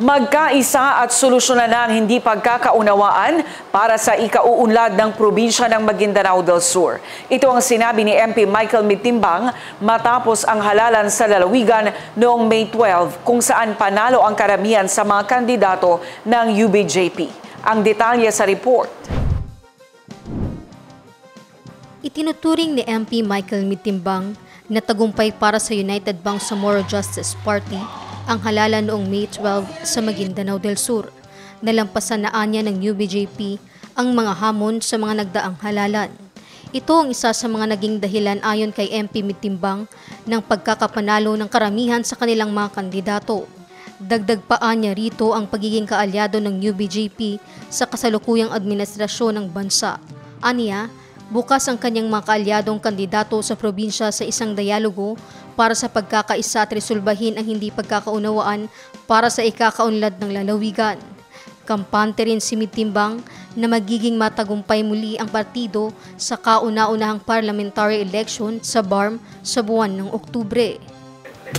Magkaisa at solusyonan na ang hindi pagkakaunawaan para sa ikauunlad ng probinsya ng Maguindanao del Sur. Ito ang sinabi ni MP Michael Mitimbang matapos ang halalan sa lalawigan noong May 12 kung saan panalo ang karamihan sa mga kandidato ng UBJP. Ang detalye sa report. Itinuturing ni MP Michael Mitimbang na tagumpay para sa United Bangsamoro Justice Party ang halalan noong May 12 sa Maguindanao del Sur. Nalampasan na anya ng UBJP ang mga hamon sa mga nagdaang halalan. Ito ang isa sa mga naging dahilan ayon kay MP Mitimbang ng pagkakapanalo ng karamihan sa kanilang mga kandidato. Dagdag pa anya rito ang pagiging kaalyado ng UBJP sa kasalukuyang administrasyon ng bansa. Aniya, bukas ang kanyang mga kaalyadong kandidato sa probinsya sa isang dialogo para sa pagkakaisa at resolbahin ang hindi pagkakaunawaan para sa ikakaunlad ng lalawigan. Kampante rin si Mitimbang na magiging matagumpay muli ang partido sa kauna-unahang parliamentary election sa BARM sa buwan ng Oktubre.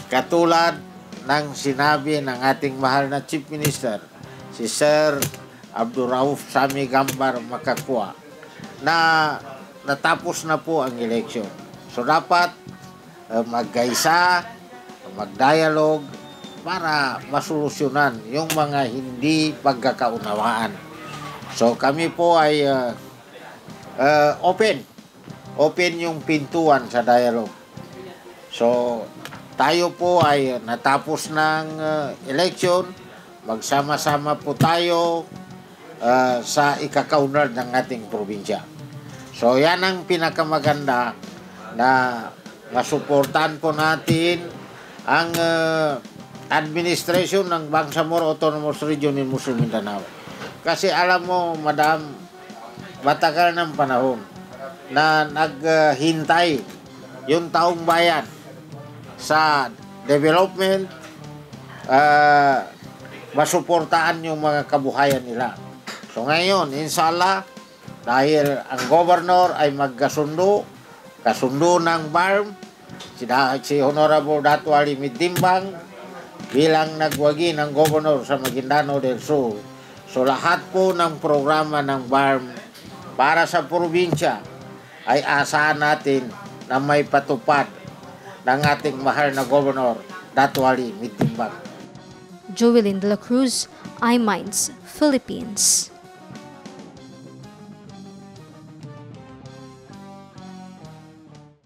Katulad ng sinabi ng ating mahal na Chief Minister, si Sir Abdurrauf Sami Gambar Makakwa, na natapos na po ang eleksyon. So dapat magkaisa, magdialog para masolusyonan yung mga hindi pagkakaunawaan. So kami po ay open yung pintuan sa dialog. So tayo po ay natapos ng election, magsama-sama po tayo sa ikakaunlad ng ating probinsya. So yan ang pinakamaganda na masuportahan po natin ang administration ng Bangsamoro Autonomous Region in Muslim Mindanao. Kasi alam mo, Madam, matagal ng panahon na naghintay yung taong bayan sa development, masuportahan yung mga kabuhayan nila. So ngayon, inshallah, dahil ang governor ay kasundo ng BARM, si Honorable Dato' Ali Mitimbang bilang nagwagi ng governor sa Maguindanao del Sur. So lahat po ng programa ng BARM para sa probinsya ay asahan natin na may patupad ng ating mahal na governor Dato' Ali Mitimbang. Joelyn De La Cruz, iMinds, Philippines.